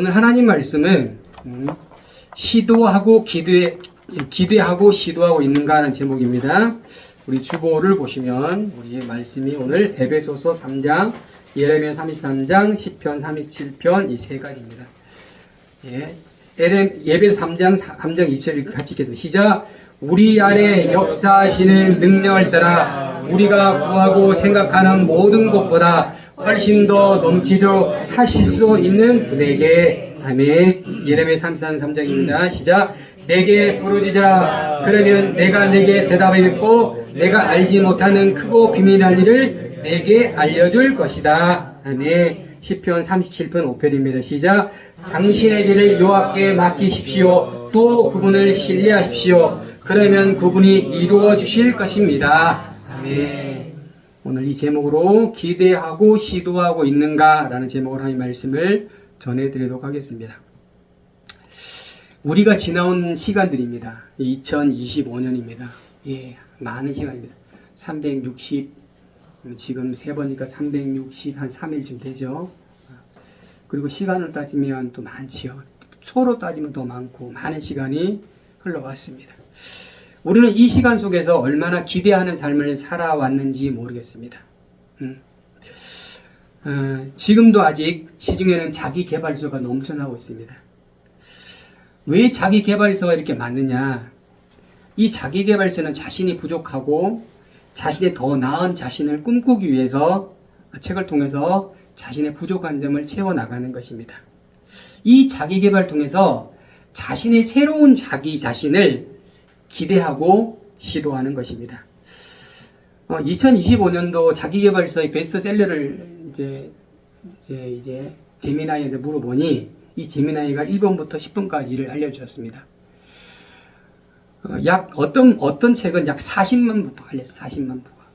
오늘 하나님 말씀은 시도하고 기대하고 시도하고 있는가라는 제목입니다. 우리 주보를 보시면 우리의 말씀이 오늘 에베소서 3장, 예레미야 33장, 시편 37편 이 세 가지입니다. 에베소 3장 2절 같이 읽겠습니다. 시작. 우리 안에 역사하시는 능력을 따라 우리가 구하고 생각하는 모든 것보다 훨씬 더 넘치도록 하실 수 있는 분에게. 아멘. 예레미야 33장입니다. 시작. 내게 부르짖으라. 그러면 내가 내게 대답하겠고 내가 알지 못하는 크고 비밀한 일을 내게 알려줄 것이다. 아멘. 시편 37편 5편입니다. 시작. 당신의 길을 여호와께 맡기십시오. 또 그분을 신뢰하십시오. 그러면 그분이 이루어 주실 것입니다. 아멘. 오늘 이 제목으로 기대하고 시도하고 있는가 라는 제목으로 하나님 말씀을 전해드리도록 하겠습니다. 우리가 지나온 시간들입니다. 2025년입니다. 많은 시간입니다. 360, 지금 세 번이니까 360, 한 3일쯤 되죠. 그리고 시간을 따지면 또 많지요. 초로 따지면 더 많고 많은 시간이 흘러왔습니다. 우리는 이 시간 속에서 얼마나 기대하는 삶을 살아왔는지 모르겠습니다. 지금도 아직 시중에는 자기개발서가 넘쳐나고 있습니다. 왜 자기개발서가 이렇게 많느냐? 이 자기개발서는 자신이 부족하고 자신의 더 나은 자신을 꿈꾸기 위해서 책을 통해서 자신의 부족한 점을 채워나가는 것입니다. 이 자기개발을 통해서 자신의 새로운 자기 자신을 기대하고 시도하는 것입니다. 2025년도 자기개발서의 베스트셀러를 이제 제미나이한테 물어보니 이 제미나이가 1번부터 10번까지를 알려주셨습니다. 어떤 책은 약 40만 부가 알렸어요. 40만 부가.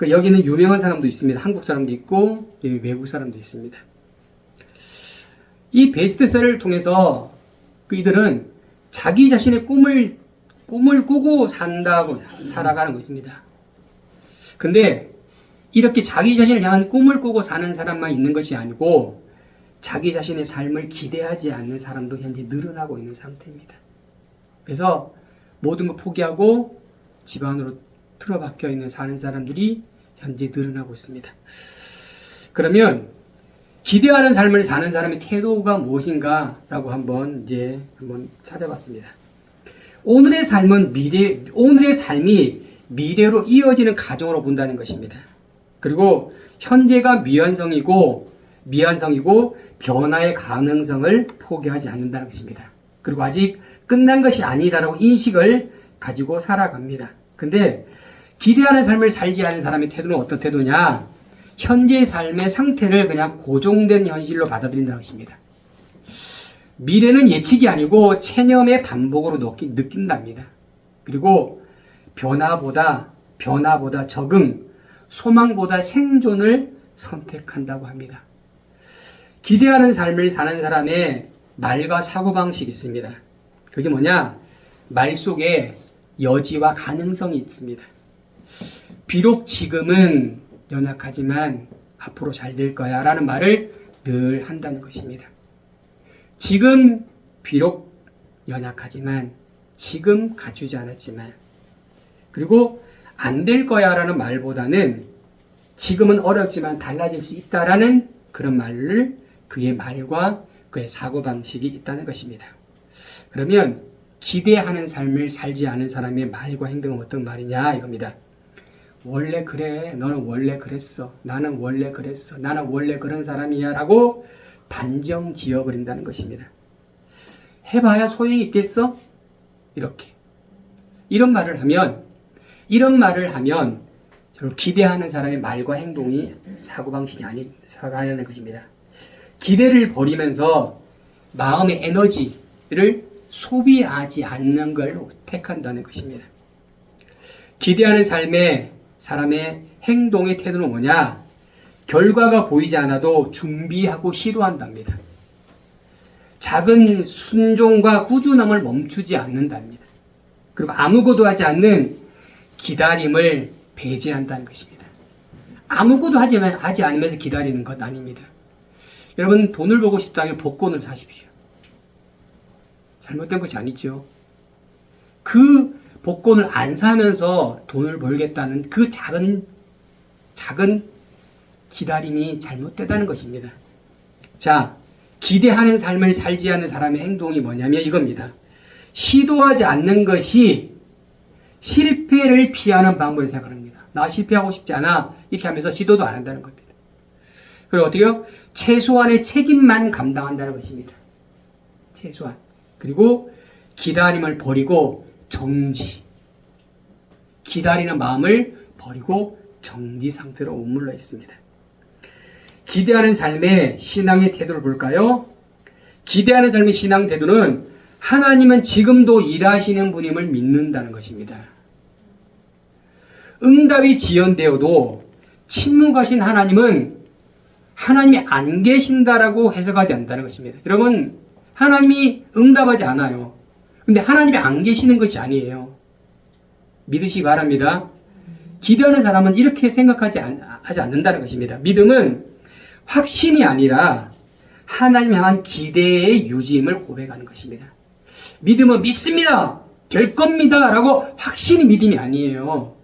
여기는 유명한 사람도 있습니다. 한국 사람도 있고 외국 사람도 있습니다. 이 베스트셀러를 통해서 이들은 자기 자신의 꿈을 꾸고 살아가는 것입니다. 근데 이렇게 자기 자신을 향한 꿈을 꾸고 사는 사람만 있는 것이 아니고 자기 자신의 삶을 기대하지 않는 사람도 현재 늘어나고 있는 상태입니다. 그래서 모든 걸 포기하고 집 안으로 틀어박혀 있는 사는 사람들이 현재 늘어나고 있습니다. 그러면 기대하는 삶을 사는 사람의 태도가 무엇인가라고 한번 찾아봤습니다. 오늘의 삶이 미래로 이어지는 과정으로 본다는 것입니다. 그리고 현재가 미완성이고 변화의 가능성을 포기하지 않는다는 것입니다. 그리고 아직 끝난 것이 아니라고 인식을 가지고 살아갑니다. 근데 기대하는 삶을 살지 않은 사람의 태도는 어떤 태도냐? 현재 삶의 상태를 그냥 고정된 현실로 받아들인다는 것입니다. 미래는 예측이 아니고 체념의 반복으로 느낀답니다. 그리고 변화보다 적응, 소망보다 생존을 선택한다고 합니다. 기대하는 삶을 사는 사람의 말과 사고방식이 있습니다. 그게 뭐냐? 말 속에 여지와 가능성이 있습니다. 비록 지금은 연약하지만 앞으로 잘 될 거야 라는 말을 늘 한다는 것입니다. 지금 비록 연약하지만 지금 갖추지 않았지만 그리고 안 될 거야 라는 말보다는 지금은 어렵지만 달라질 수 있다라는 그런 말을 그의 말과 그의 사고방식이 있다는 것입니다. 그러면 기대하는 삶을 살지 않은 사람의 말과 행동은 어떤 말이냐 이겁니다. 원래 그래. 너는 원래 그랬어. 나는 원래 그랬어. 나는 원래 그런 사람이야 라고 단정 지어버린다는 것입니다. 해봐야 소용이 있겠어? 이런 말을 하면 기대하는 사람의 말과 행동이 사고방식이 아니라는 것입니다. 기대를 버리면서 마음의 에너지를 소비하지 않는 걸 택한다는 것입니다. 기대하는 사람의 행동의 태도는 뭐냐? 결과가 보이지 않아도 준비하고 시도한답니다. 작은 순종과 꾸준함을 멈추지 않는답니다. 그리고 아무것도 하지 않는 기다림을 배제한다는 것입니다. 아무것도 하지 않으면서 기다리는 것 아닙니다. 여러분 돈을 벌고 싶다면 복권을 사십시오. 잘못된 것이 아니죠. 그 복권을 안 사면서 돈을 벌겠다는 그 작은 기다림이 잘못되다는 것입니다. 자, 기대하는 삶을 살지 않는 사람의 행동이 뭐냐면 이겁니다. 시도하지 않는 것이 실패를 피하는 방법을 생각합니다. 나 실패하고 싶지 않아. 이렇게 하면서 시도도 안 한다는 겁니다. 그리고 어떻게요? 최소한의 책임만 감당한다는 것입니다. 최소한. 그리고 기다림을 버리고 정지. 기다리는 마음을 버리고 정지 상태로 머물러 있습니다. 기대하는 삶의 신앙의 태도를 볼까요? 기대하는 삶의 신앙 태도는 하나님은 지금도 일하시는 분임을 믿는다는 것입니다. 응답이 지연되어도 침묵하신 하나님은 하나님이 안 계신다라고 해석하지 않는다는 것입니다. 여러분, 하나님이 응답하지 않아요. 근데 하나님이 안 계시는 것이 아니에요. 믿으시기 바랍니다. 기대하는 사람은 이렇게 생각하지 않는다는 것입니다. 믿음은 확신이 아니라 하나님 향한 기대의 유지임을 고백하는 것입니다. 믿음은 믿습니다. 될 겁니다. 라고 확신이 믿음이 아니에요.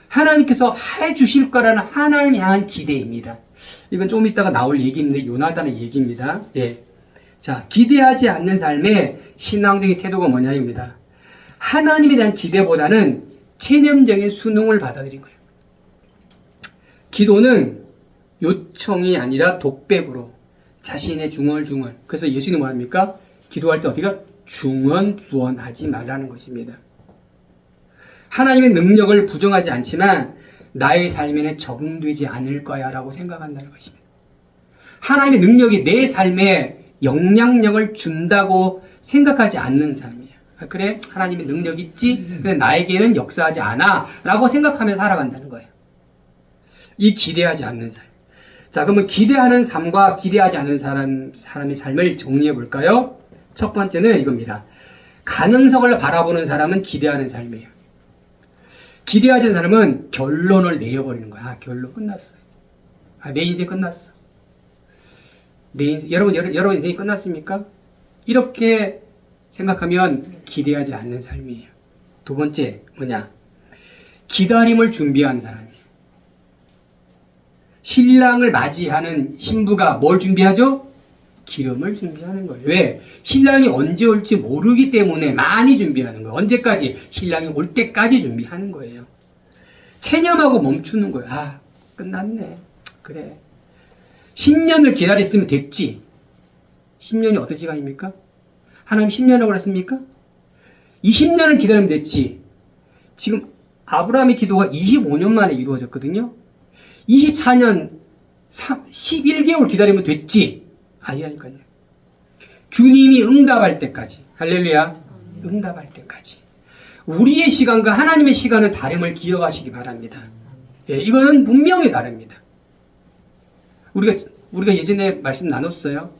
하나님께서 해주실 거라는 하나님 향한 기대입니다. 이건 좀 이따가 나올 얘기인데 요나단의 얘기입니다. 예. 자, 기대하지 않는 삶의 신앙적인 태도가 뭐냐입니다. 하나님에 대한 기대보다는 체념적인 순응을 받아들인 거예요. 기도는 요청이 아니라 독백으로 자신의 중얼중얼. 그래서 예수님이 뭐합니까? 기도할 때 어떻게 중언부언하지 말라는 것입니다. 하나님의 능력을 부정하지 않지만 나의 삶에는 적응되지 않을 거야 라고 생각한다는 것입니다. 하나님의 능력이 내 삶에 영향력을 준다고 생각하지 않는 사람이야. 그래, 하나님의 능력이 있지? 근데 나에게는 역사하지 않아 라고 생각하며 살아간다는 거예요. 이 기대하지 않는 삶. 자, 그러면 기대하는 삶과 기대하지 않는 사람의 삶을 정리해 볼까요? 첫 번째는 이겁니다. 가능성을 바라보는 사람은 기대하는 삶이에요. 기대하지 않는 사람은 결론을 내려버리는 거야. 아, 결론 끝났어요. 아, 내 인생 끝났어. 내 인생, 여러분 인생이 끝났습니까? 이렇게 생각하면 기대하지 않는 삶이에요. 두 번째, 뭐냐? 기다림을 준비하는 사람이에요. 신랑을 맞이하는 신부가 뭘 준비하죠? 기름을 준비하는 거예요. 왜? 신랑이 언제 올지 모르기 때문에 많이 준비하는 거예요. 언제까지? 신랑이 올 때까지 준비하는 거예요. 체념하고 멈추는 거예요. 아, 끝났네. 그래. 10년을 기다렸으면 됐지. 10년이 어떤 시간입니까? 하나님 10년이라고 그랬습니까? 20년을 기다리면 됐지. 지금 아브라함의 기도가 25년 만에 이루어졌거든요. 24년 11개월 기다리면 됐지. 아니라니까요. 주님이 응답할 때까지. 할렐루야. 응답할 때까지. 우리의 시간과 하나님의 시간은 다름을 기억하시기 바랍니다. 예, 이거는 분명히 다릅니다. 우리가 예전에 말씀 나눴어요.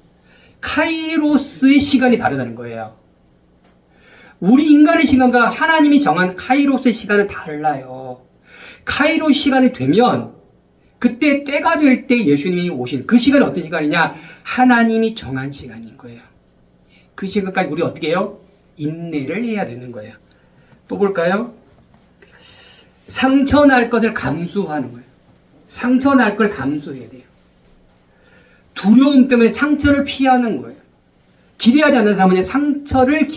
카이로스의 시간이 다르다는 거예요. 우리 인간의 시간과 하나님이 정한 카이로스의 시간은 달라요. 카이로스 시간이 되면 그때 때가 될 때 예수님이 오신 그 시간이 어떤 시간이냐? 하나님이 정한 시간인 거예요. 그 시간까지 우리 어떻게 해요? 인내를 해야 되는 거예요. 또 볼까요? 상처날 것을 감수하는 거예요. 상처날 걸 감수해야 돼요. 두려움 때문에 상처를 피하는 거예요. 기대하지 않는 사람은 상처를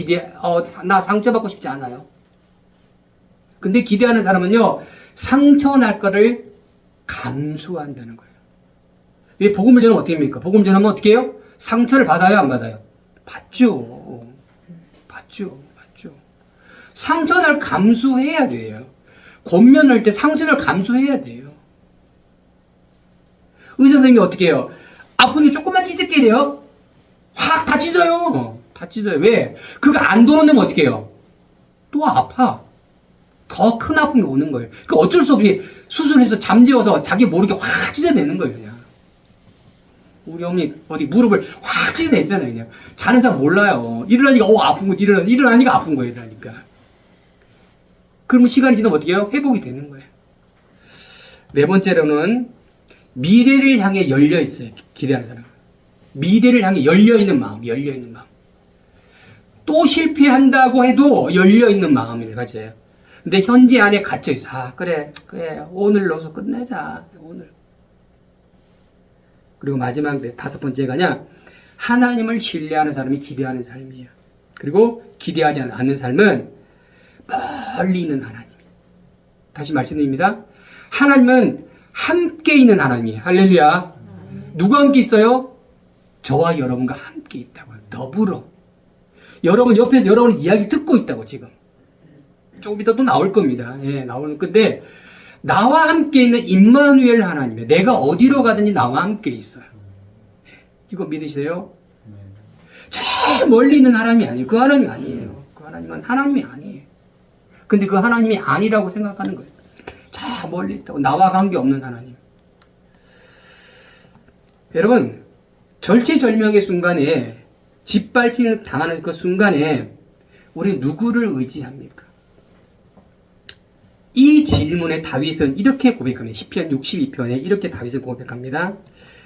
나 상처받고 싶지 않아요. 근데 기대하는 사람은요, 상처날 거를 감수한다는 거예요. 왜 복음을 전하면 어떻게 합니까? 복음을 전하면 어떻게 해요? 상처를 받아요, 안 받아요? 받죠. 상처를 감수해야 돼요. 권면할 때 상처를 감수해야 돼요. 의사 선생님이 어떻게 해요? 아픈 게 조금만 찢을게 이래요? 확 다 찢어요. 왜? 그거 안 도는데면 어떻게 해요? 또 아파. 더 큰 아픔이 오는 거예요. 그 어쩔 수 없이 수술해서 잠재워서 자기 모르게 확 찢어내는 거예요, 그냥. 우리 어머니 어디 무릎을 확 찢어내잖아요, 그냥. 자는 사람 몰라요. 일어나니까 아픈 거, 일어나니까 아픈 거예요, 일어나니까. 그러면 시간이 지나면 어떻게 해요? 회복이 되는 거예요. 네 번째로는 미래를 향해 열려 있어요, 기대하는 사람. 미래를 향해 열려있는 마음, 열려있는 마음. 또 실패한다고 해도 열려있는 마음을 가져요. 근데 현재 안에 갇혀있어. 아, 그래, 오늘로서 끝내자, 오늘. 그리고 마지막 5번째가 하나님을 신뢰하는 사람이 기대하는 삶이에요. 그리고 기대하지 않는 삶은 멀리 있는 하나님. 다시 말씀드립니다. 하나님은 함께 있는 하나님이에요. 할렐루야. 누가 함께 있어요? 저와 여러분과 함께 있다고요. 더불어. 여러분 옆에서 여러분 이야기 듣고 있다고 지금. 조금 이따 또 나올 겁니다. 예, 나오는 건데 나와 함께 있는 임마누엘 하나님이에요. 내가 어디로 가든지 나와 함께 있어요. 이거 믿으세요? 저 멀리 있는 하나님이 아니에요. 그 하나님이 아니에요. 그 하나님은 하나님이 아니에요. 근데 그 하나님이 아니라고 생각하는 거예요. 저 멀리 있다고. 나와 관계없는 하나님. 여러분, 절체절명의 순간에 짓밟히는 당하는 그 순간에 우리 누구를 의지합니까? 이 질문에 다윗은 이렇게 고백합니다. 시편 62편에 이렇게 다윗은 고백합니다.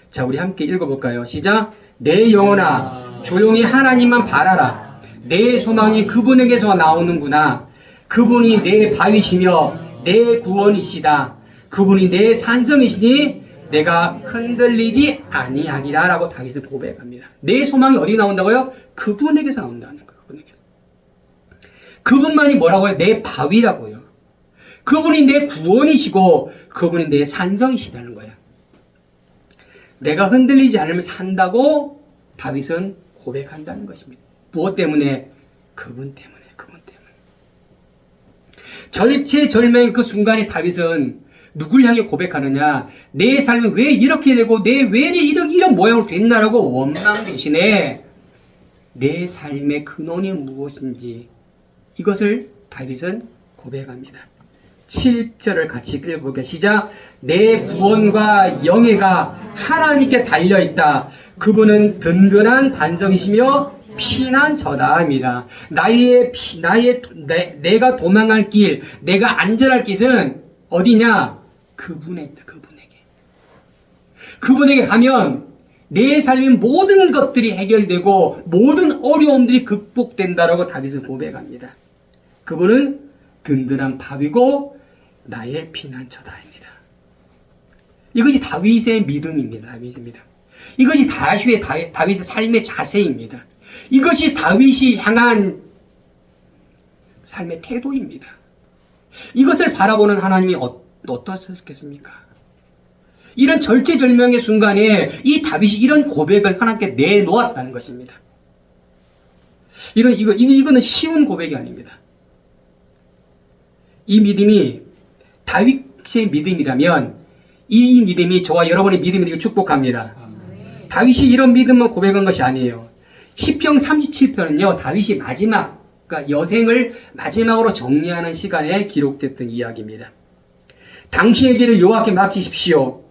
자, 우리 함께 읽어볼까요? 시작. 내 영혼아 조용히 하나님만 바라라. 내 소망이 그분에게서 나오는구나. 그분이 내 바위시며 내 구원이시다. 그분이 내 산성이시니 내가 흔들리지 아니하리라 라고 다윗은 고백합니다. 내 소망이 어디 나온다고요? 그분에게서 나온다는 거예요. 그분에게서. 그분만이 뭐라고요? 내 바위라고요. 그분이 내 구원이시고 그분이 내 산성이시다는 거예요. 내가 흔들리지 않으면 산다고 다윗은 고백한다는 것입니다. 무엇 때문에? 그분 때문에. 절체절명의 그 순간에 다윗은 누굴 향해 고백하느냐? 내 삶이 왜 이렇게 되고 내 왜 이런 모양으로 됐나라고 원망 대신에 내 삶의 근원이 무엇인지 이것을 다윗은 고백합니다. 7절을 같이 읽어볼게요. 시작. 내 구원과 영예가 하나님께 달려있다. 그분은 든든한 반석이시며 피난처다입니다. 내가 도망할 길, 내가 안전할 길은 어디냐? 그분에 있다. 그분에게 가면 내 삶의 모든 것들이 해결되고 모든 어려움들이 극복된다라고 다윗은 고백합니다. 그분은 든든한 밥이고 나의 피난처다입니다. 이것이 다윗의 믿음입니다. 이것이 다윗의 삶의 자세입니다. 이것이 다윗이 향한 삶의 태도입니다. 이것을 바라보는 하나님이 어떠셨겠습니까? 이런 절체절명의 순간에 이 다윗이 이런 고백을 하나님께 내놓았다는 것입니다. 이거는 쉬운 고백이 아닙니다. 이 믿음이 다윗의 믿음이라면 이 믿음이 저와 여러분의 믿음이 되길 축복합니다. 다윗이 이런 믿음만 고백한 것이 아니에요. 시편 37편은요, 다윗이 그러니까 여생을 마지막으로 정리하는 시간에 기록됐던 이야기입니다. 당신의 길을 여호와께 맡기십시오.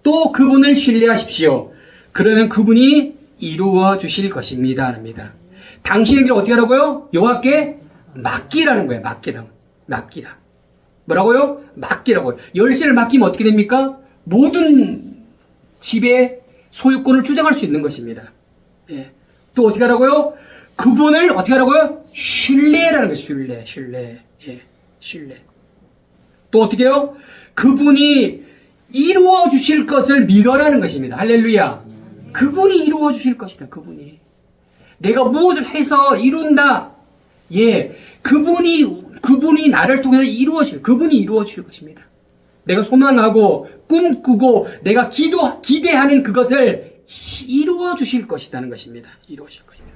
또 그분을 신뢰하십시오. 그러면 그분이 이루어 주실 것입니다. 합니다. 당신의 길을 어떻게 하라고요? 여호와께 맡기라는 거예요. 맡기라. 뭐라고요? 맡기라고요. 열쇠를 맡기면 어떻게 됩니까? 모든 집의 소유권을 주장할 수 있는 것입니다. 예. 또 어떻게 하라고요? 그분을 어떻게 하라고요? 신뢰라는 거예요. 신뢰. 또 어떻게 해요? 그분이 이루어 주실 것을 믿어라는 것입니다. 할렐루야. 그분이 이루어 주실 것이다. 그분이. 내가 무엇을 해서 이룬다. 예. 그분이 나를 통해서 그분이 이루어 주실 것입니다. 내가 소망하고 꿈꾸고 내가 기대하는 그것을 이루어 주실 것이라는 것입니다. 이루어 주실 것입니다.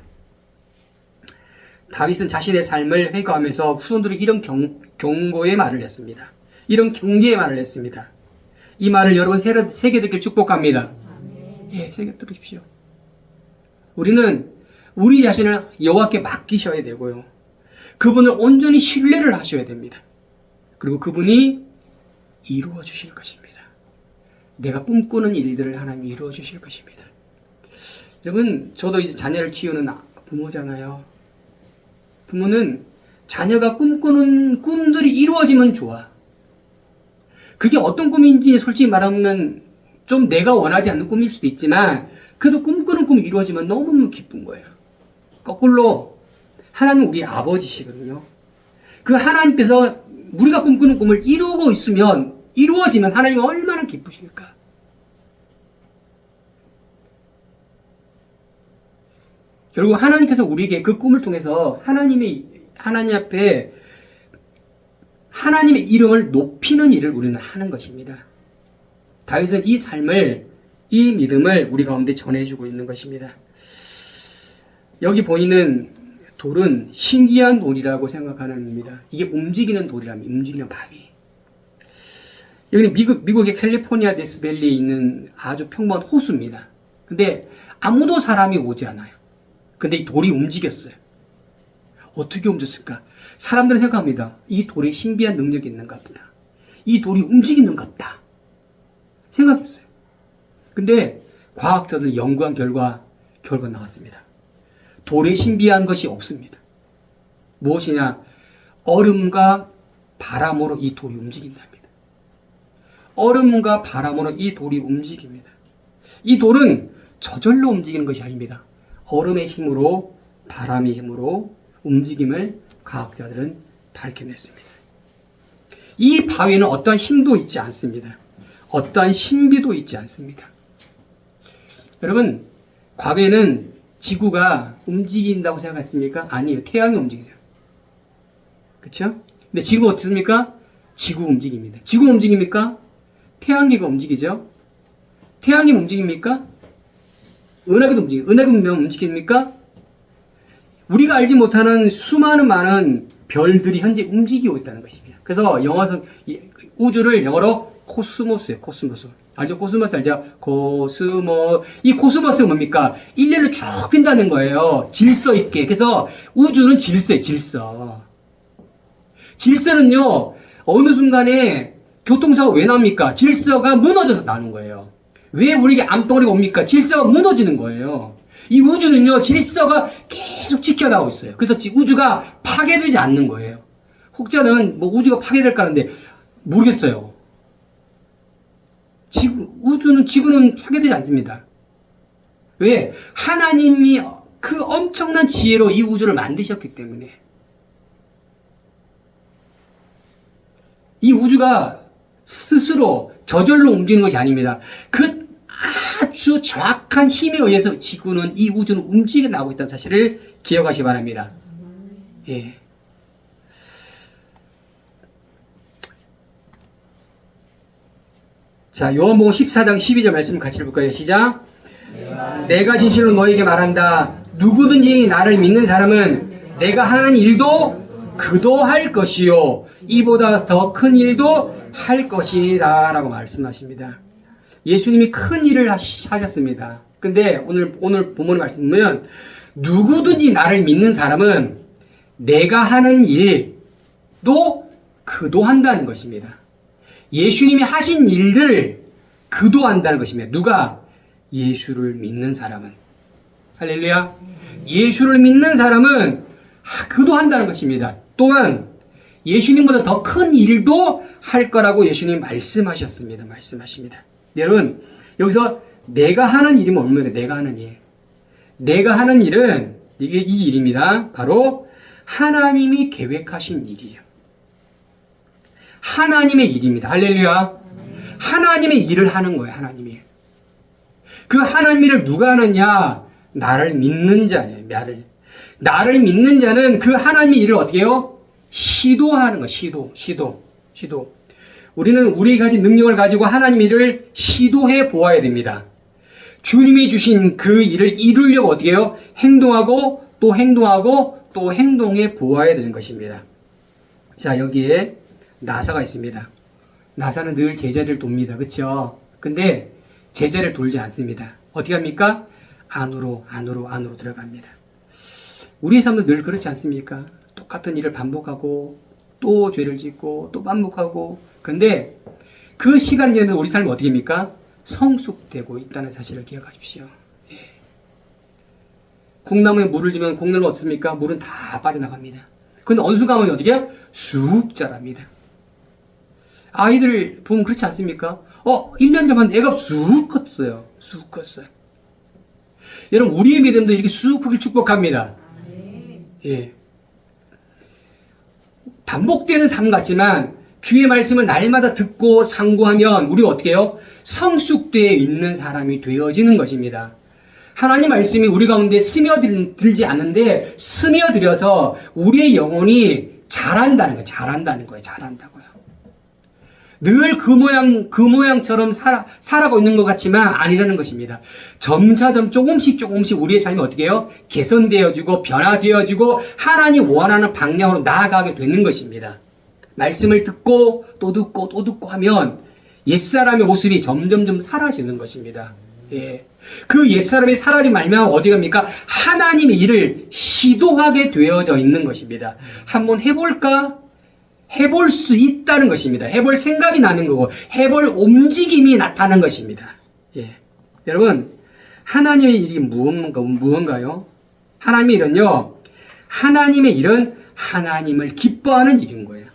다윗은 자신의 삶을 회고하면서 후손들이 이런 경고의 말을 했습니다. 이런 경계의 말을 했습니다. 이 말을 여러분 새겨 듣길 축복합니다. 예, 새겨 들으십시오. 우리는 우리 자신을 여호와께 맡기셔야 되고요. 그분을 온전히 신뢰를 하셔야 됩니다. 그리고 그분이 이루어 주실 것입니다. 내가 꿈꾸는 일들을 하나님이 이루어 주실 것입니다. 여러분, 저도 이제 자녀를 키우는 부모잖아요. 부모는 자녀가 꿈꾸는 꿈들이 이루어지면 좋아. 그게 어떤 꿈인지 솔직히 말하면 좀 내가 원하지 않는 꿈일 수도 있지만 그래도 꿈꾸는 꿈이 이루어지면 너무너무 기쁜 거예요. 거꾸로 하나님은 우리 아버지시거든요. 그 하나님께서 우리가 꿈꾸는 꿈을 이루고 있으면, 이루어지면 하나님은 얼마나 기쁘실까? 결국 하나님께서 우리에게 그 꿈을 통해서 하나님 앞에 하나님의 이름을 높이는 일을 우리는 하는 것입니다. 다윗은 이 삶을, 이 믿음을 우리 가운데 전해주고 있는 것입니다. 여기 보이는 돌은 신기한 돌이라고 생각하는 겁니다. 이게 움직이는 돌이랍니다. 움직이는 바위. 여기는 미국의 캘리포니아 데스밸리에 있는 아주 평범한 호수입니다. 근데 아무도 사람이 오지 않아요. 근데 이 돌이 움직였어요. 어떻게 움직였을까? 사람들은 생각합니다. 이 돌에 신비한 능력이 있는가 보다. 이 돌이 움직이는가 보다. 생각했어요. 근데 과학자들 연구한 결과 나왔습니다. 돌에 신비한 것이 없습니다. 무엇이냐? 얼음과 바람으로 이 돌이 움직인답니다. 얼음과 바람으로 이 돌이 움직입니다. 이 돌은 저절로 움직이는 것이 아닙니다. 얼음의 힘으로, 바람의 힘으로 움직임을 과학자들은 밝혀냈습니다. 이 바위는 어떠한 힘도 있지 않습니다. 어떠한 신비도 있지 않습니다. 여러분, 과거에는 지구가 움직인다고 생각했습니까? 아니에요. 태양이 움직이죠. 그렇죠? 근데 지금 어떻습니까? 지구 움직입니다. 지구 움직입니까? 태양계가 움직이죠. 태양이 움직입니까? 은하계도 움직이죠. 은하계도 움직입니까? 우리가 알지 못하는 수많은 많은 별들이 현재 움직이고 있다는 것입니다. 그래서 우주를 영어로 코스모스예요. 코스모스. 알죠? 코스모스 알죠? 이 코스모스가 뭡니까? 일렬로 쭉 핀다는 거예요. 질서 있게. 그래서 우주는 질서예요. 질서. 질서는요, 어느 순간에 교통사고가 왜 납니까? 질서가 무너져서 나는 거예요. 왜 우리에게 암덩어리가 옵니까? 질서가 무너지는 거예요. 이 우주는요, 질서가 계속 지켜나가고 있어요. 그래서 우주가 파괴되지 않는 거예요. 혹자는 뭐 우주가 파괴될까 하는데, 모르겠어요. 지구는 파괴되지 않습니다. 왜? 하나님이 그 엄청난 지혜로 이 우주를 만드셨기 때문에. 이 우주가 스스로 저절로 움직이는 것이 아닙니다. 그 아주 정확한 힘에 의해서 이 우주는 움직여 나오고 있다는 사실을 기억하시기 바랍니다. 예. 자, 요한복음 14장 12절 말씀 같이 읽을까요? 시작. 내가 진실로 너에게 말한다. 누구든지 나를 믿는 사람은 내가 하는 일도 그도 할 것이요. 이보다 더 큰 일도 할 것이다. 라고 말씀하십니다. 예수님이 큰 일을 하셨습니다. 근데 오늘 본문의 말씀 보면 누구든지 나를 믿는 사람은 내가 하는 일도 그도 한다는 것입니다. 예수님이 하신 일을 그도 한다는 것입니다. 누가? 예수를 믿는 사람은. 할렐루야. 예수를 믿는 사람은 그도 한다는 것입니다. 또한 예수님보다 더 큰 일도 할 거라고 예수님 말씀하셨습니다. 말씀하십니다. 여러분, 여기서 내가 하는 일이면 얼마나 내가 하는 일. 내가 하는 일은 이게 이 일입니다. 바로 하나님이 계획하신 일이에요. 하나님의 일입니다. 할렐루야. 하나님의 일을 하는 거예요. 하나님이. 그 하나님의 일을 누가 하느냐? 나를 믿는 자예요. 나를 믿는 자는 그 하나님의 일을 어떻게 해요? 시도하는 거. 시도. 우리는 우리가 가진 능력을 가지고 하나님의 일을 시도해 보아야 됩니다. 주님이 주신 그 일을 이루려고 어떻게 해요? 행동하고 또 행동해 보아야 되는 것입니다. 자, 여기에 나사가 있습니다. 나사는 늘 제자리를 돕니다. 그렇죠? 근데 제자리를 돌지 않습니다. 어떻게 합니까? 안으로 들어갑니다. 우리의 삶도 늘 그렇지 않습니까? 똑같은 일을 반복하고 또 죄를 짓고 또 반복하고. 근데 그 시간이 지나면 우리 삶은 어떻게 합니까? 성숙되고 있다는 사실을 기억하십시오. 예. 콩나무에 물을 주면 콩나무는 어떻습니까? 물은 다 빠져나갑니다. 근데 어느 순간 가면 어떻게 해요? 쑥 자랍니다. 아이들 보면 그렇지 않습니까? 1년 지나면 애가 쑥 컸어요. 여러분, 우리의 믿음도 이렇게 쑥 크게 축복합니다. 예. 반복되는 삶 같지만 주의 말씀을 날마다 듣고 상고하면 우리가 어떻게 해요? 성숙되어 있는 사람이 되어지는 것입니다. 하나님 말씀이 우리 가운데 스며들지 않는데 스며들어서 우리의 영혼이 자란다는 거예요. 자란다고요. 늘 그 모양처럼 살아가고 있는 것 같지만 아니라는 것입니다. 점차점 조금씩 우리의 삶이 어떻게 해요? 개선되어지고 변화되어지고 하나님 원하는 방향으로 나아가게 되는 것입니다. 말씀을 듣고 또 듣고 하면 옛사람의 모습이 점점점 사라지는 것입니다. 예. 그 옛사람이 사라지면 말면 어디 갑니까? 하나님의 일을 시도하게 되어져 있는 것입니다. 한번 해볼까? 해볼 수 있다는 것입니다. 해볼 생각이 나는 거고 해볼 움직임이 나타나는 것입니다. 예. 여러분, 하나님의 일이 무언가요? 하나님의 일은요, 하나님의 일은 하나님을 기뻐하는 일인 거예요.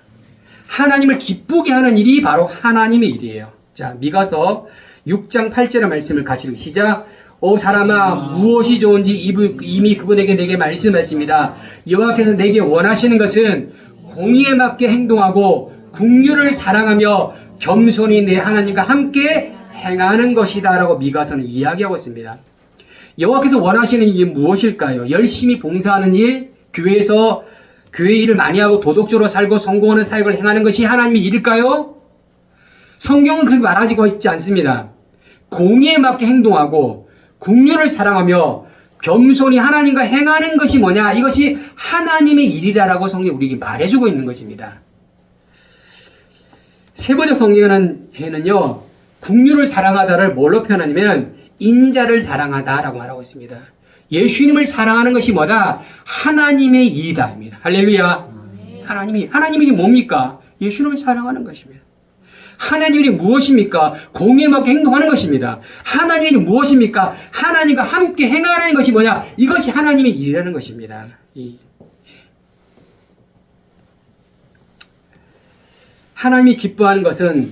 하나님을 기쁘게 하는 일이 바로 하나님의 일이에요. 자, 미가서 6장 8절의 말씀을 같이 시작. 오 사람아, 무엇이 좋은지 이미 그분에게 내게 말씀하십니다. 여호와께서 내게 원하시는 것은 공의에 맞게 행동하고 긍휼을 사랑하며 겸손히 내 하나님과 함께 행하는 것이다 라고 미가서는 이야기하고 있습니다. 여호와께서 원하시는 일이 무엇일까요? 열심히 봉사하는 일, 교회에서 교회 일을 많이 하고 도덕적으로 살고 성공하는 사역을 행하는 것이 하나님의 일일까요? 성경은 그렇게 말하고 있지 않습니다. 공의에 맞게 행동하고 긍휼을 사랑하며 겸손히 하나님과 행하는 것이 뭐냐? 이것이 하나님의 일이다라고 성경이 우리에게 말해주고 있는 것입니다. 세번역 성경에는요, 긍휼을 사랑하다를 뭘로 표현하냐면 인자를 사랑하다라고 말하고 있습니다. 예수님을 사랑하는 것이 뭐다? 하나님의 일이다입니다. 할렐루야. 하나님이 뭡니까? 예수님을 사랑하는 것입니다. 하나님이 무엇입니까? 공의에 맞게 행동하는 것입니다. 하나님이 무엇입니까? 하나님과 함께 행하는 것이 뭐냐? 이것이 하나님의 일이라는 것입니다. 하나님이 기뻐하는 것은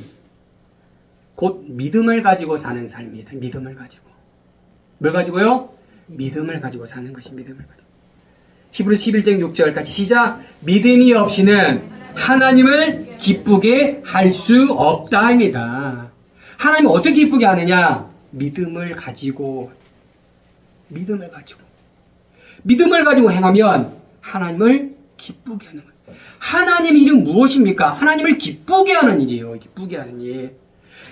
곧 믿음을 가지고 사는 삶입니다. 믿음을 가지고. 뭘 가지고요? 믿음을 가지고 사는 것이 믿음을 가지고. 히브리서 11장 6절 같이 시작. 믿음이 없이는 하나님을 기쁘게 할 수 없다입니다. 하나님을 어떻게 기쁘게 하느냐? 믿음을 가지고 행하면 하나님을 기쁘게 하는 거예요. 하나님의 일은 무엇입니까? 하나님을 기쁘게 하는 일이에요. 기쁘게 하는 일.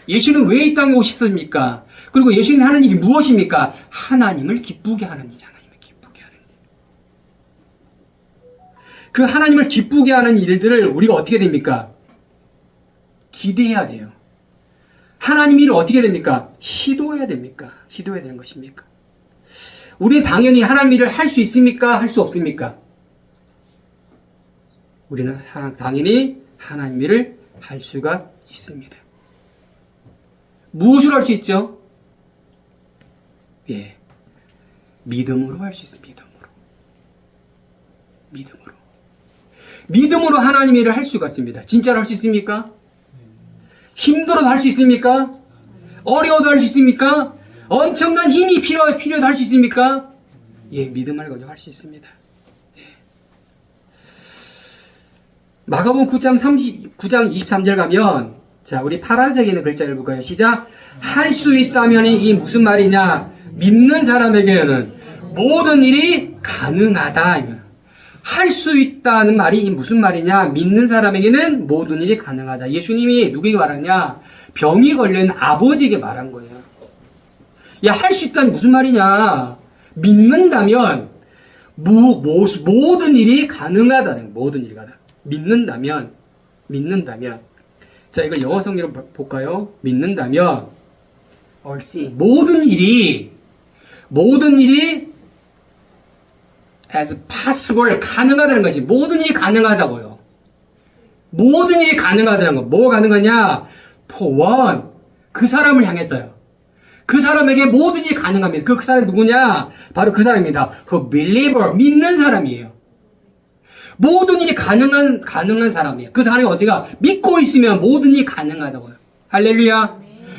예수는 왜 이 땅에 오셨습니까? 그리고 예수님이 하는 일이 무엇입니까? 하나님을 기쁘게 하는 일. 그 하나님을 기쁘게 하는 일들을 우리가 어떻게 됩니까? 기대해야 돼요. 하나님 일을 어떻게 됩니까? 시도해야 됩니까? 시도해야 되는 것입니까? 우리는 당연히 하나님 일을 할 수 있습니까? 할 수 없습니까? 우리는 당연히 하나님 일을 할 수가 있습니다. 무엇으로 할 수 있죠? 예. 믿음으로 할 수 있습니다. 믿음으로 하나님 일을 할 수가 있습니다. 진짜로 할 수 있습니까? 힘들어도 할 수 있습니까? 어려워도 할 수 있습니까? 엄청난 힘이 필요해도 할 수 있습니까? 예, 믿음을 가지고 할 수 있습니다. 예. 마가복음 9장 23절 가면, 자, 우리 파란색에 있는 글자 읽을까요? 시작. 할 수 있다면 이 무슨 말이냐? 믿는 사람에게는 모든 일이 가능하다. 할 수 있다는 말이 무슨 말이냐? 믿는 사람에게는 모든 일이 가능하다. 예수님이 누구에게 말하냐? 병이 걸린 아버지에게 말한 거예요. 야, 할 수 있다는 무슨 말이냐? 믿는다면 모든 일이 가능하다는 모든 일이 가능하다. 믿는다면. 자, 이걸 영어 성경으로 볼까요? 믿는다면 모든 일이 as possible 가능하다는 것이 모든 일이 가능하다고요. 모든 일이 가능하다는 거. 뭐가 가능하냐? for one 그 사람을 향했어요. 그 사람에게 모든 일이 가능합니다. 그 사람이 누구냐? 바로 그 사람입니다. 그 believer 믿는 사람이에요. 모든 일이 가능한 사람이에요. 그 사람이 어디가 믿고 있으면 모든 일이 가능하다고요. 할렐루야.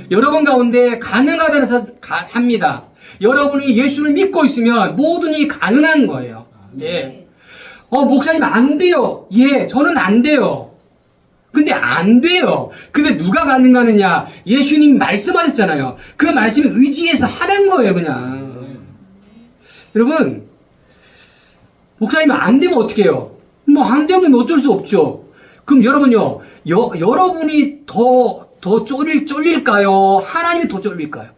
여러분 가운데 가능하다고 해서 합니다. 여러분이 예수를 믿고 있으면 모든 일이 가능한 거예요. 예. 목사님 안 돼요. 예, 저는 안 돼요. 근데 안 돼요. 근데 누가 가능하느냐? 예수님이 말씀하셨잖아요. 그 말씀에 의지해서 하는 거예요, 그냥. 여러분, 목사님 안 되면 어떻게 해요? 뭐 안 되면 어쩔 수 없죠. 그럼 여러분요, 여러분이 더 쫄릴까요? 하나님이 더 쫄릴까요?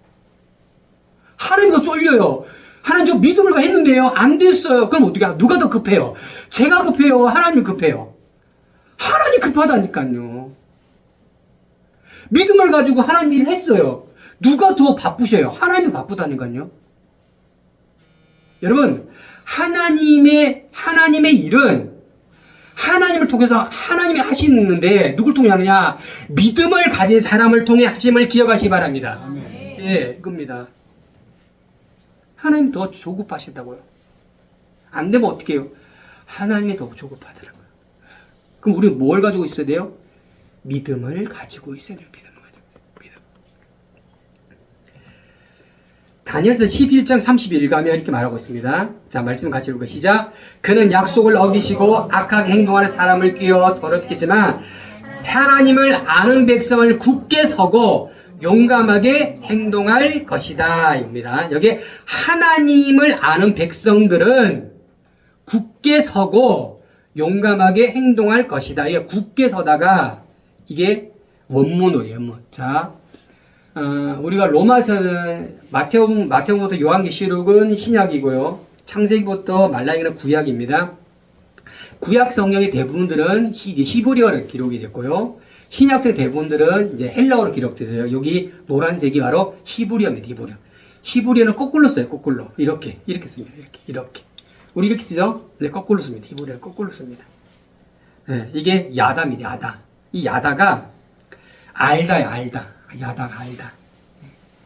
하나님이 더 쫄려요. 하나님 저 믿음을 했는데요. 안 됐어요. 그럼 어떻게 해요? 누가 더 급해요? 제가 급해요? 하나님이 급해요? 하나님이 급하다니까요. 믿음을 가지고 하나님 일을 했어요. 누가 더 바쁘셔요? 하나님이 바쁘다니까요. 여러분, 하나님의 일은 하나님을 통해서 하나님이 하시는데 누굴 통해 하느냐? 믿음을 가진 사람을 통해 하심을 기억하시기 바랍니다. 예, 그겁니다. 하나님이 더 조급하신다고요. 안 되면 어떻게 해요? 하나님이 더 조급하더라고요. 그럼 우리는 뭘 가지고 있어야 돼요? 믿음을 가지고 있어야 돼요. 믿음. 다니엘서 11장 31일 가면 이렇게 말하고 있습니다. 자, 말씀 같이 읽고 시작. 그는 약속을 어기시고 악하게 행동하는 사람을 꾀어 더럽게 했지만 하나님을 아는 백성을 굳게 서고 용감하게 행동할 것이다 입니다. 여기 하나님을 아는 백성들은 굳게 서고 용감하게 행동할 것이다. 이게 굳게 서다가 이게 원문이에요. 원문. 자, 우리가 로마서는 마태복음부터 요한계시록은 신약이고요. 창세기부터 말라기는 구약입니다. 구약 성경의 대부분들은 히브리어로 기록이 됐고요. 신약성 대부분들은 이제 헬라어로 기록되세요. 여기 노란색이 바로 히브리어입니다. 히브리어는 거꾸로 써요. 거꾸로. 이렇게 씁니다. 이렇게. 우리 이렇게 쓰죠? 네, 거꾸로 씁니다. 히브리어는 거꾸로 씁니다. 네, 이게 야다입니다. 야다. 이 야다가 알다예요. 야다가 알다.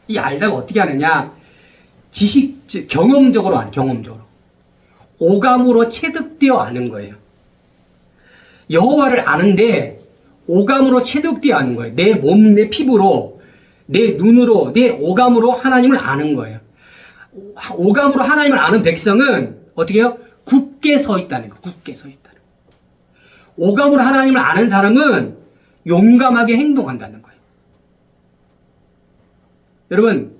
이 알다가 어떻게 하느냐? 경험적으로 아는, 경험적으로. 오감으로 체득되어 아는 거예요. 여호와를 아는데 오감으로 체득되어 아는 거예요. 내 몸, 내 피부로, 내 눈으로, 내 오감으로 하나님을 아는 거예요. 오감으로 하나님을 아는 백성은 어떻게 해요? 굳게 서 있다는 거예요. 굳게 서 있다는 거예요. 오감으로 하나님을 아는 사람은 용감하게 행동한다는 거예요. 여러분,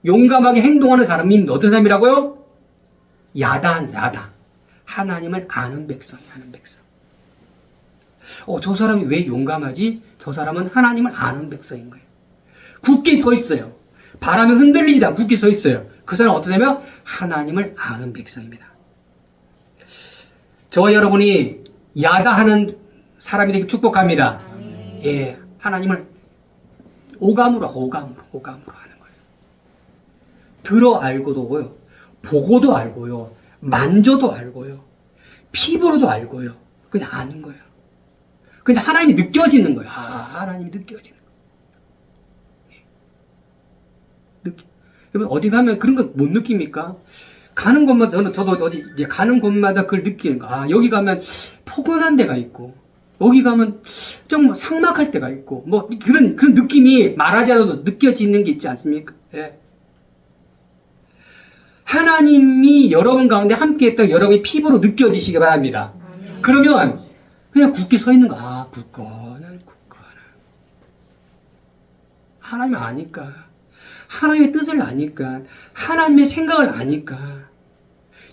용감하게 행동하는 사람이 어떤 사람이라고요? 야다. 하나님을 아는 백성이 아는 백성. 저 사람이 왜 용감하지? 저 사람은 하나님을 아는 백성인 거예요. 굳게 서 있어요. 바람에 흔들리지 않고 굳게 서 있어요. 그 사람은 어떤 사람이요? 하나님을 아는 백성입니다. 저와 여러분이 야다하는 사람이 되길 축복합니다. 예, 하나님을 오감으로 하는 거예요. 들어 알고도요, 보고도 알고요, 만져도 알고요, 피부로도 알고요. 그냥 아는 거예요. 그냥 하나님이 느껴지는 거예요. 하나님이 느껴지는 거예요. 여러분, 어디 가면 그런 거 못 느낍니까? 가는 곳마다, 저도 어디, 가는 곳마다 그걸 느끼는 거. 여기 가면 포근한 데가 있고, 여기 가면 좀 삭막할 때가 있고, 뭐, 그런 느낌이 말하지 않아도 느껴지는 게 있지 않습니까? 예. 하나님이 여러분 가운데 함께 했던 여러분이 피부로 느껴지시기 바랍니다. 그러면 그냥 굳게 서 있는 거. 굳건한. 하나님을 아니까. 하나님의 뜻을 아니까. 하나님의 생각을 아니까.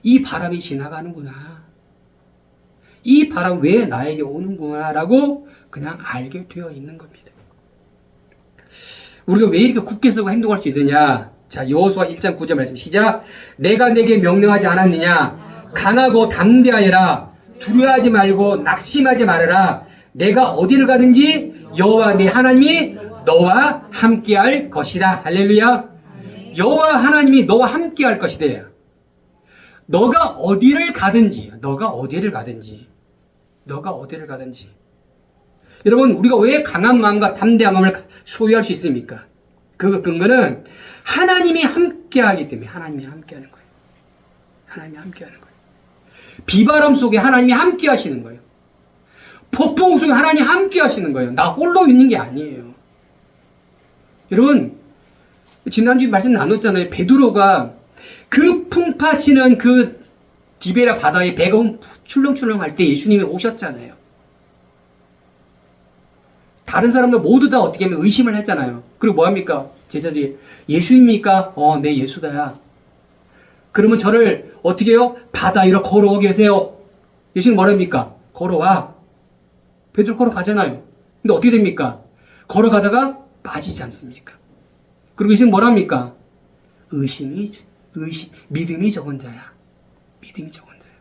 이 바람이 지나가는구나. 이 바람 왜 나에게 오는구나. 라고 그냥 알게 되어 있는 겁니다. 우리가 왜 이렇게 굳게 서고 행동할 수 있느냐. 자, 여호수아 1장 9절 말씀 시작. 내가 내게 명령하지 않았느냐. 강하고 담대하여라. 두려워하지 말고 낙심하지 말아라. 내가 어디를 가든지 여호와 네 하나님이 너와 함께할 것이다. 할렐루야. 여호와 하나님이 너와 함께할 것이다. 너가 어디를 가든지. 여러분, 우리가 왜 강한 마음과 담대한 마음을 소유할 수 있습니까? 그 근거는 하나님이 함께하기 때문에. 하나님이 함께하는 거예요. 비바람 속에 하나님이 함께 하시는 거예요. 폭풍 속에 하나님이 함께 하시는 거예요. 나 홀로 있는 게 아니에요. 여러분, 지난주에 말씀 나눴잖아요. 베드로가 그 풍파치는 그 디베라 바다에 배가 출렁출렁할 때 예수님이 오셨잖아요. 다른 사람들 모두 다 어떻게 하면 의심을 했잖아요. 그리고 뭐합니까? 제자들이 예수입니까? 네, 예수다야. 그러면 저를 어떻게 해요? 바다 위로 걸어오게 하세요. 예수님 뭐랍니까? 걸어와. 베드로 걸어가잖아요. 근데 어떻게 됩니까? 걸어가다가 빠지지 않습니까? 그리고 예수님 뭐랍니까? 믿음이 적은 자야. 믿음이 적은 자야.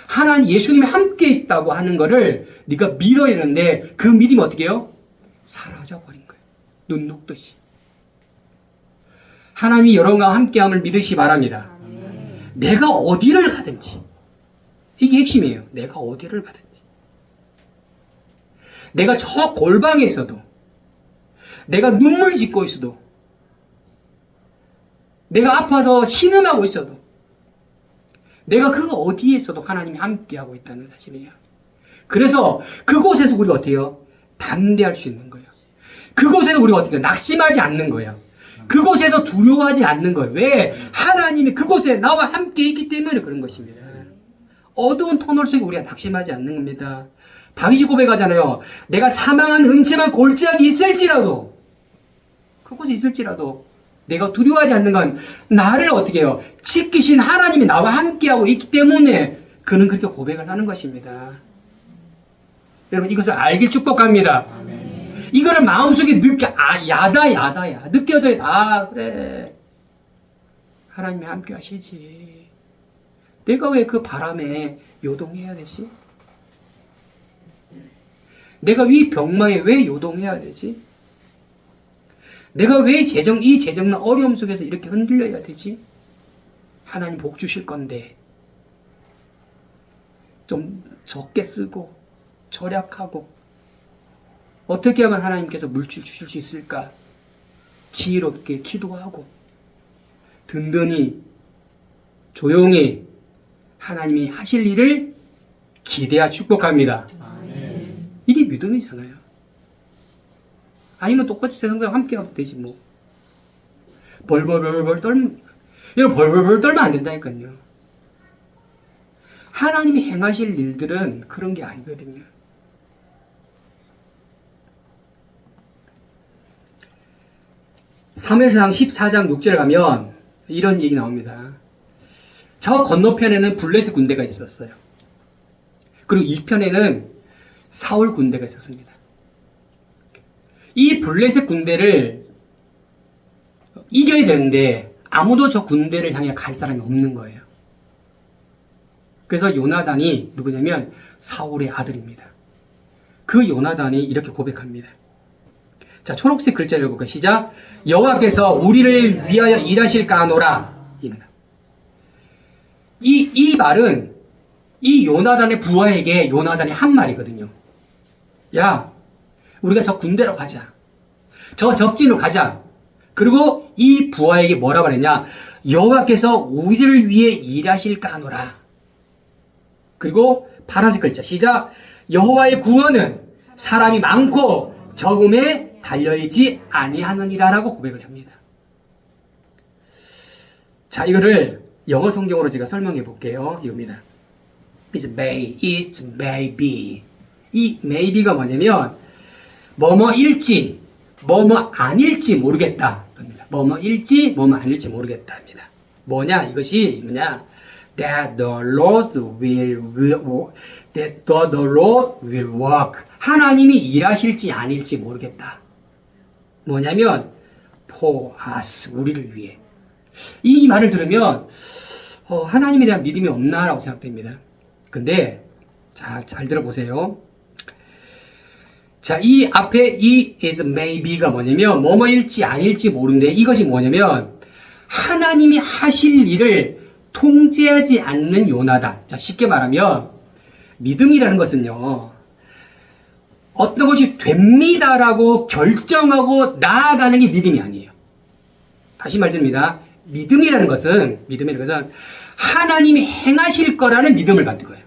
하나님, 예수님이 함께 있다고 하는 거를 네가 믿어야 되는데 그 믿음이 어떻게 해요? 사라져버린 거예요. 눈 녹듯이. 하나님이 여러분과 함께함을 믿으시 바랍니다. 내가 어디를 가든지. 이게 핵심이에요. 내가 어디를 가든지. 내가 저 골방에 있어도, 내가 눈물 짓고 있어도, 내가 아파서 신음하고 있어도, 내가 그 어디에 있어도 하나님이 함께하고 있다는 사실이에요. 그래서 그곳에서 우리가 어떻게 해요? 담대할 수 있는 거예요. 그곳에서 우리가 어떻게 해요? 낙심하지 않는 거예요. 그곳에서 두려워하지 않는 거예요. 왜? 하나님이 그곳에 나와 함께 있기 때문에 그런 것입니다. 어두운 터널 속에 우리가 낙심하지 않는 겁니다. 다윗이 고백하잖아요. 내가 사망한 음침한 골짜기 있을지라도, 그곳에 있을지라도 내가 두려워하지 않는 건 나를 어떻게 해요? 지키신 하나님이 나와 함께하고 있기 때문에 그는 그렇게 고백을 하는 것입니다. 여러분, 이것을 알길 축복합니다. 이거를 마음속에 야다야. 느껴져야, 그래. 하나님이 함께 하시지. 내가 왜 그 바람에 요동해야 되지? 내가 이 병마에 왜 요동해야 되지? 내가 왜 이 재정난 어려움 속에서 이렇게 흔들려야 되지? 하나님 복 주실 건데, 좀 적게 쓰고, 절약하고, 어떻게 하면 하나님께서 물질 주실 수 있을까? 지혜롭게 기도하고, 든든히, 조용히 하나님이 하실 일을 기대하 축복합니다. 이게 믿음이잖아요. 아니면 똑같이 세상과 함께 하면 되지 뭐. 벌벌벌 떨면, 이런 벌벌벌 떨면 안 된다니까요. 하나님이 행하실 일들은 그런 게 아니거든요. 사무엘상 14장 6절에 가면 이런 얘기 나옵니다. 저 건너편에는 블레셋 군대가 있었어요. 그리고 이 편에는 사울 군대가 있었습니다. 이 블레셋 군대를 이겨야 되는데 아무도 저 군대를 향해 갈 사람이 없는 거예요. 그래서 요나단이 누구냐면 사울의 아들입니다. 그 요나단이 이렇게 고백합니다. 자, 초록색 글자 읽어볼까요? 시작. 여호와께서 우리를 위하여 일하실까노라. 이 말은 이 요나단의 부하에게 요나단이 한 말이거든요. 야, 우리가 저 군대로 가자. 저 적진으로 가자. 그리고 이 부하에게 뭐라 말했냐? 여호와께서 우리를 위해 일하실까노라. 그리고 파란색 글자 시작. 여호와의 구원은 사람이 많고 적음에 달려있지 아니하느니라라고 고백을 합니다. 자, 이거를 영어 성경으로 제가 설명해 볼게요. 이겁니다. It may be. 이 maybe가 뭐냐면 뭐뭐일지 뭐뭐 아닐지 모르겠다. 뭐뭐일지 뭐뭐 아닐지 모르겠다입니다. 뭐냐? 이것이 뭐냐? That the Lord will work. 하나님이 일하실지 아닐지 모르겠다. 뭐냐면 for us, 우리를 위해. 이 말을 들으면 하나님에 대한 믿음이 없나라고 생각됩니다. 근데 잘 들어보세요. 자, 이 앞에 이 is maybe가 뭐냐면 뭐뭐일지 아닐지 모르는데 이것이 뭐냐면 하나님이 하실 일을 통제하지 않는 요나단. 자, 쉽게 말하면 믿음이라는 것은요, 어떤 것이 됩니다라고 결정하고 나아가는 게 믿음이 아니에요. 다시 말씀드립니다. 믿음이라는 것은 하나님이 행하실 거라는 믿음을 갖는 거예요.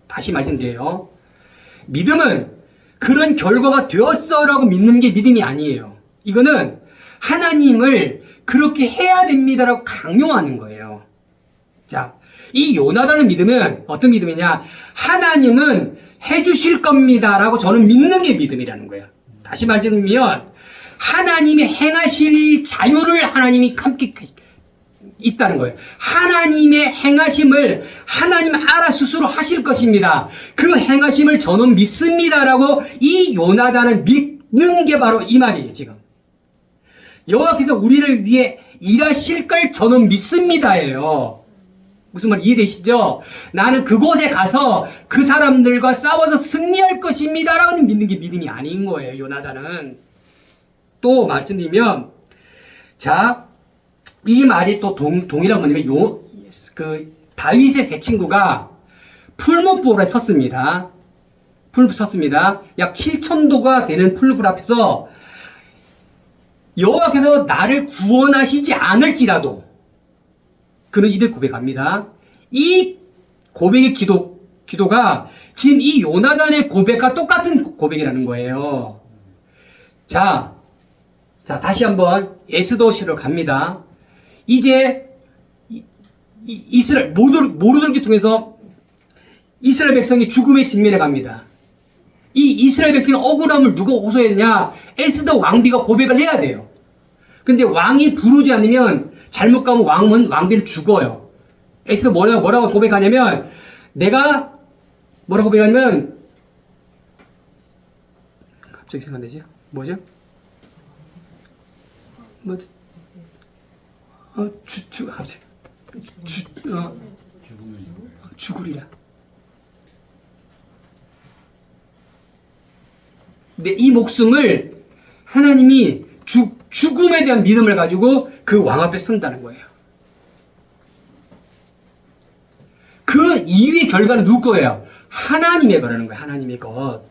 다시 말씀드려요. 믿음은 그런 결과가 되었어라고 믿는 게 믿음이 아니에요. 이거는 하나님을 그렇게 해야 됩니다라고 강요하는 거예요. 자, 이 요나단의 믿음은 어떤 믿음이냐? 하나님은 해주실 겁니다라고 저는 믿는 게 믿음이라는 거예요. 다시 말씀드리면 하나님이 행하실 자유를 하나님이 함께 있다는 거예요. 하나님의 행하심을 하나님 알아 스스로 하실 것입니다. 그 행하심을 저는 믿습니다라고 이 요나단은 믿는 게 바로 이 말이에요. 지금 여호와께서 우리를 위해 일하실 걸 저는 믿습니다예요. 무슨 말 이해되시죠? 나는 그곳에 가서 그 사람들과 싸워서 승리할 것입니다라고 믿는 게 믿음이 아닌 거예요. 요나단은. 또 말씀드리면, 자, 이 말이 또 동일한 뭐냐면, 다윗의 세 친구가 풀무불에 섰습니다. 풀무불 섰습니다. 약 7,000도가 되는 풀무불 앞에서 여호와께서 나를 구원하시지 않을지라도, 그는 이들 고백합니다. 이 고백의 기도가 지금 이 요나단의 고백과 똑같은 고백이라는 거예요. 자, 다시 한번 에스더시로 갑니다. 이제 이스라엘 모르들기 통해서 이스라엘 백성이 죽음의 직면에 갑니다. 이 이스라엘 백성의 억울함을 누가 호소해야 되냐? 에스더 왕비가 고백을 해야 돼요. 근데 왕이 부르지 않으면 잘못 가면 왕비는 죽어요. 에스더 뭐라고 고백하냐면, 내가 뭐라고 고백하냐면, 갑자기 생각 안 나지? 뭐죠? 갑자기. 죽으리라. 근데 이 목숨을 하나님이 죽음에 대한 믿음을 가지고 그 왕 앞에 선다는 거예요. 그 이유의 결과는 누구 거예요? 하나님의 거라는 거예요. 하나님의 것.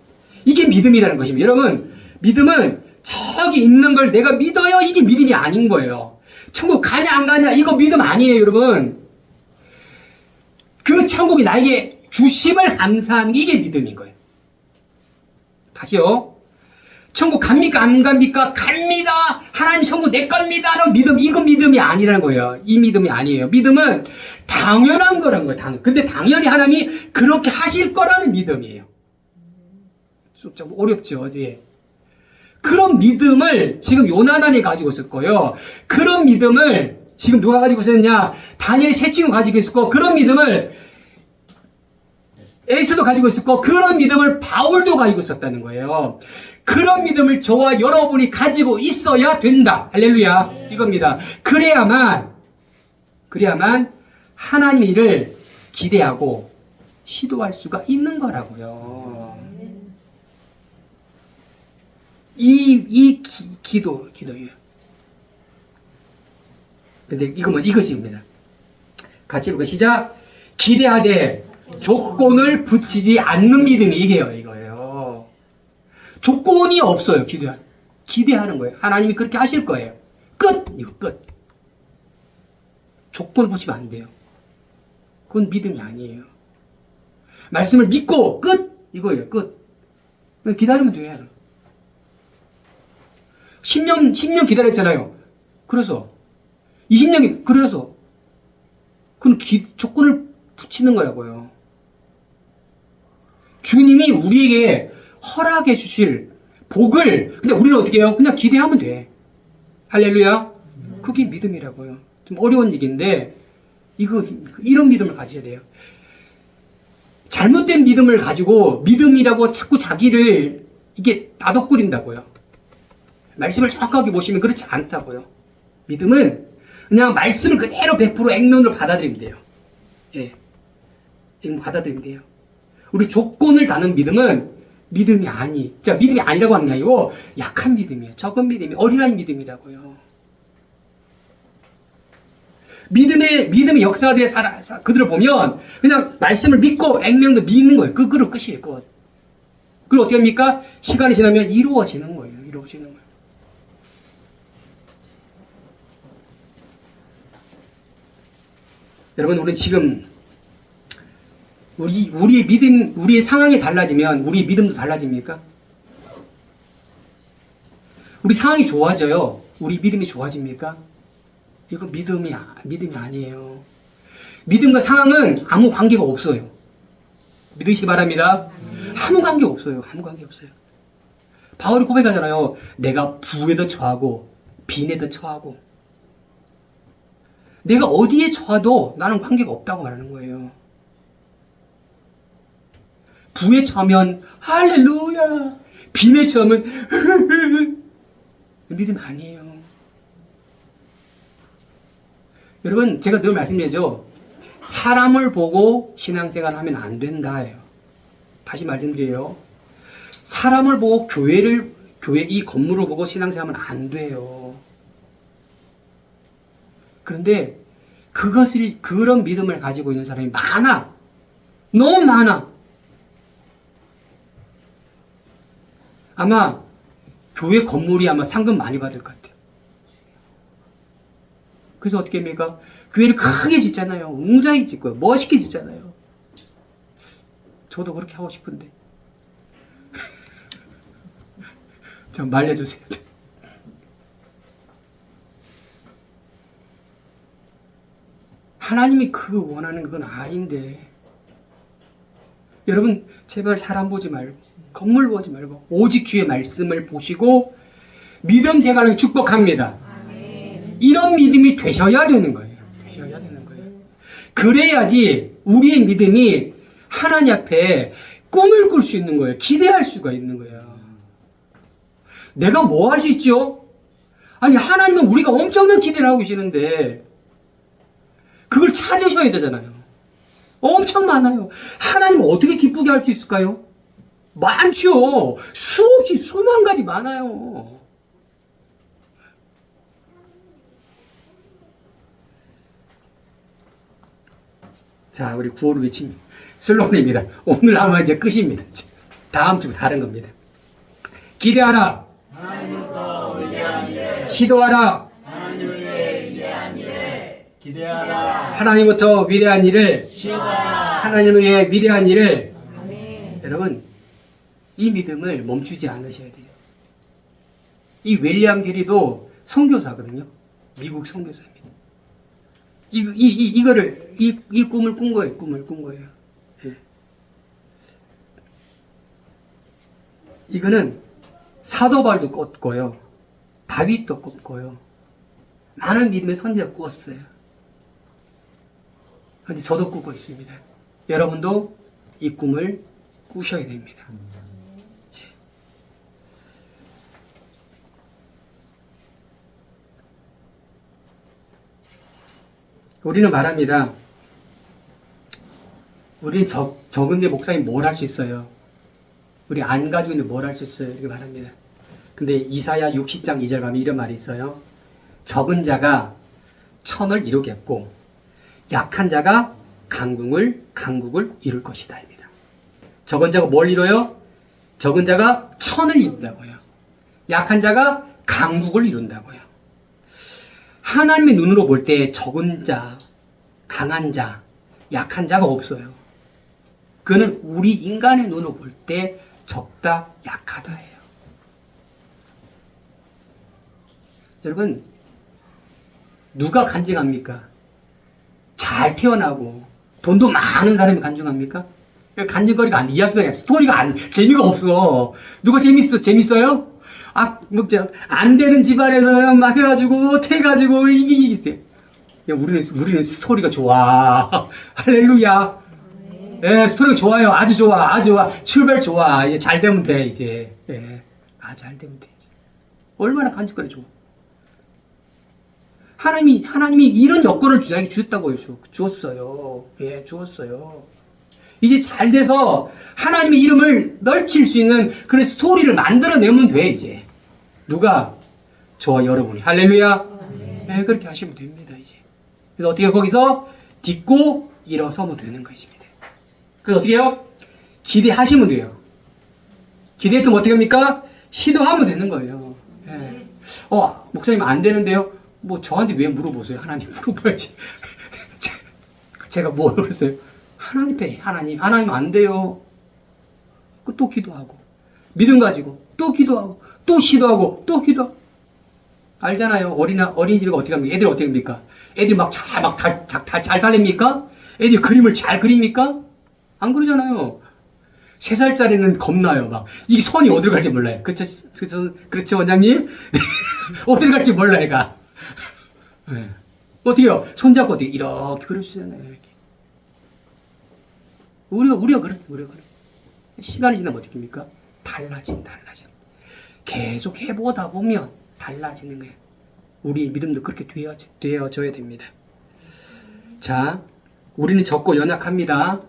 이게 믿음이라는 것입니다. 여러분, 믿음은 저기 있는 걸 내가 믿어요. 이게 믿음이 아닌 거예요. 천국 가냐 안 가냐 이거 믿음 아니에요. 여러분. 그 천국이 나에게 주심을 감사하는 게 이게 믿음인 거예요. 다시요. 천국 갑니까 안 갑니까? 갑니다. 하나님 천국 내 겁니다. 라는 믿음, 이거 믿음이 아니라는 거예요. 이 믿음이 아니에요. 믿음은 당연한 거라는 거예요. 근데 당연히 하나님이 그렇게 하실 거라는 믿음이에요. 좀 어렵죠. 어디에? 그런 믿음을 지금 요나단이 가지고 있을 거예요. 그런 믿음을 지금 누가 가지고 있었냐? 다니엘이 세 친구 가지고 있었고, 그런 믿음을 에스도 가지고 있었고, 그런 믿음을 바울도 가지고 있었다는 거예요. 그런 믿음을 저와 여러분이 가지고 있어야 된다. 할렐루야. 이겁니다. 그래야만 하나님의 일을 기대하고 시도할 수가 있는 거라고요. 기도예요. 근데 이것입니다. 같이 읽어 시작. 기대하되 조건을 붙이지 않는 믿음이 이거예요. 조건이 없어요. 기대하는 거예요. 하나님이 그렇게 하실 거예요. 이거 끝. 조건을 붙이면 안 돼요. 그건 믿음이 아니에요. 말씀을 믿고 이거예요. 끝. 기다리면 돼요. 10년 기다렸잖아요. 그래서 20년이 그래서 그건 조건을 붙이는 거라고요. 주님이 우리에게 허락해 주실 복을 근데 우리는 어떻게 해요? 그냥 기대하면 돼. 할렐루야. 그게 믿음이라고요. 좀 어려운 얘기인데 이런 믿음을 가져야 돼요. 잘못된 믿음을 가지고 믿음이라고 자꾸 자기를 이게 다독거린다고요. 말씀을 정확하게 보시면 그렇지 않다고요. 믿음은 그냥 말씀을 그대로 100% 액면으로 받아들이면 돼요. 예. 받아들이면 돼요. 우리 조건을 다는 믿음은 믿음이 아니라고 하는 게 아니고 약한 믿음이에요. 적은 믿음이 어린아이 믿음이라고요. 믿음의 역사들의 그들을 보면 그냥 말씀을 믿고 액면도 믿는 거예요. 그거로 끝이에요. 그리고 어떻게 합니까? 시간이 지나면 이루어지는 거예요. 여러분, 우리는 지금 우리의 믿음, 우리의 상황이 달라지면 우리의 믿음도 달라집니까? 우리 상황이 좋아져요. 우리 믿음이 좋아집니까? 이거 믿음이 아니에요. 믿음과 상황은 아무 관계가 없어요. 믿으시기 바랍니다. 아무 관계 없어요. 아무 관계 없어요. 바울이 고백하잖아요. 내가 부에도 처하고 빈에도 처하고 내가 어디에 처해도 나는 관계가 없다고 말하는 거예요. 부에 처하면 할렐루야, 빈에 처하면 믿음 아니에요. 여러분, 제가 늘 말씀드리죠. 사람을 보고 신앙생활 하면 안 된다예요. 다시 말씀드려요. 사람을 보고 교회 이 건물을 보고 신앙생활 하면 안 돼요. 그런데 그런 믿음을 가지고 있는 사람이 많아. 너무 많아. 아마 교회 건물이 아마 상금 많이 받을 것 같아요. 그래서 어떻게 합니까? 교회를 크게 짓잖아요. 웅장하게 짓고요. 멋있게 짓잖아요. 저도 그렇게 하고 싶은데. 좀 말려주세요. 하나님이 그 원하는 건 아닌데. 여러분, 제발 사람 보지 말고, 건물 보지 말고, 오직 주의 말씀을 보시고, 믿음 제갈을 축복합니다. 이런 믿음이 되셔야 되는 거예요. 되셔야 되는 거예요. 그래야지 우리의 믿음이 하나님 앞에 꿈을 꿀 수 있는 거예요. 기대할 수가 있는 거예요. 내가 뭐 할 수 있죠? 아니, 하나님은 우리가 엄청난 기대를 하고 계시는데 그걸 찾으셔야 되잖아요. 엄청 많아요. 하나님 어떻게 기쁘게 할 수 있을까요? 많죠. 수없이 수만 가지 많아요. 자, 우리 구호를 외칩니다. 슬로건입니다. 오늘 하면 이제 끝입니다. 다음 주 다른 겁니다. 기대하라. 하나님부터 위대한 일을 시도하라. 하나님을 위해 위대한 일을 기대하라. 하나님부터 위대한 일을 시도하라. 하나님을 위해 위대한 일을. 아멘. 여러분, 이 믿음을 멈추지 않으셔야 돼요. 이 윌리엄 게리도 선교사거든요. 미국 선교사입니다. 이 꿈을 꾼 거예요. 꿈을 꾼 거예요. 예. 이거는 사도발도 꿨고요. 다윗도 꿨고요. 많은 믿음의 선지자가 꾸었어요. 그런데 저도 꾸고 있습니다. 여러분도 이 꿈을 꾸셔야 됩니다. 우리는 말합니다. 우리는 적은데 목사님 뭘 할 수 있어요? 우리 안 가지고 있는데 뭘 할 수 있어요? 이렇게 말합니다. 근데 이사야 60장 2절 가면 이런 말이 있어요. 적은 자가 천을 이루겠고 약한 자가 강국을 이룰 것이다. 입니다. 적은 자가 뭘 이뤄요? 적은 자가 천을 이룬다고요. 약한 자가 강국을 이룬다고요. 하나님의 눈으로 볼 때 적은 자, 강한 자, 약한 자가 없어요. 그는 우리 인간의 눈으로 볼 때 적다, 약하다예요. 여러분, 누가 간증합니까? 잘 태어나고 돈도 많은 사람이 간증합니까? 간증거리가 안, 이야기가 아니라 스토리가 안, 재미가 없어. 누가 재밌어요? 안 되는 집안에서 막 해가지고, 태가지고, 이게. 우리는 스토리가 좋아. 할렐루야. 예, 스토리가 좋아요. 아주 좋아. 출발 좋아. 이제 잘 되면 돼, 이제. 예. 잘 되면 돼, 이제. 얼마나 간직거리 좋아. 하나님이 이런 여건을 주셨다고요. 주었어요. 예, 주었어요. 이제 잘 돼서 하나님의 이름을 넓힐 수 있는 그런 스토리를 만들어내면 돼, 이제. 누가? 저와 여러분이. 할렐루야. 네, 그렇게 하시면 됩니다, 이제. 그래서 어떻게 거기서 딛고 일어서면 되는 것입니다. 그래서 어떻게 해요? 기대하시면 돼요. 기대했으면 어떻게 합니까? 시도하면 되는 거예요. 네. 목사님 안 되는데요? 뭐 저한테 왜 물어보세요? 하나님 물어봐야지. 제가 뭐 그랬어요? 하나님 안 돼요. 또 기도하고 믿음 가지고 또 기도하고 또 시도하고 또 기도하고 알잖아요. 어린이집에 어떻게 합니까? 애들 어떻게 합니까? 애들 잘 달립니까? 애들 그림을 잘 그립니까? 안 그러잖아요. 3살짜리는 겁나요. 막 이 손이 어디로 갈지 몰라요. 그렇죠 원장님? 어디로 갈지 몰라 애가. 네. 어떻게요? 손잡고 어떻게 이렇게 그릴 수 있잖아요. 이렇게. 우리가 그래. 시간이 지나면 어떻게 됩니까? 달라져. 계속 해보다 보면 달라지는 거예요. 우리 믿음도 그렇게 되어져야 됩니다. 자, 우리는 적고 연약합니다.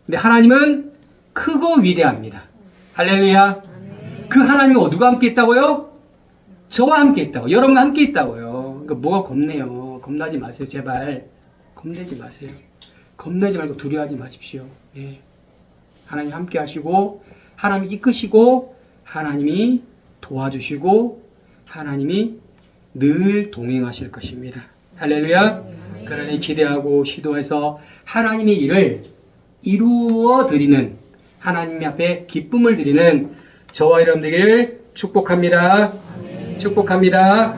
근데 하나님은 크고 위대합니다. 할렐루야. 그 하나님은 누가 함께 있다고요? 저와 함께 있다고. 여러분과 함께 있다고요. 그러니까 뭐가 겁내요. 겁나지 마세요. 제발. 겁내지 마세요. 겁내지 말고 두려워하지 마십시오. 예. 하나님 함께 하시고 하나님이 이끄시고 하나님이 도와주시고 하나님이 늘 동행하실 것입니다. 할렐루야. 그러니 기대하고 시도해서 하나님의 일을 이루어 드리는 하나님 앞에 기쁨을 드리는 저와 여러분 되기를 축복합니다. 축복합니다.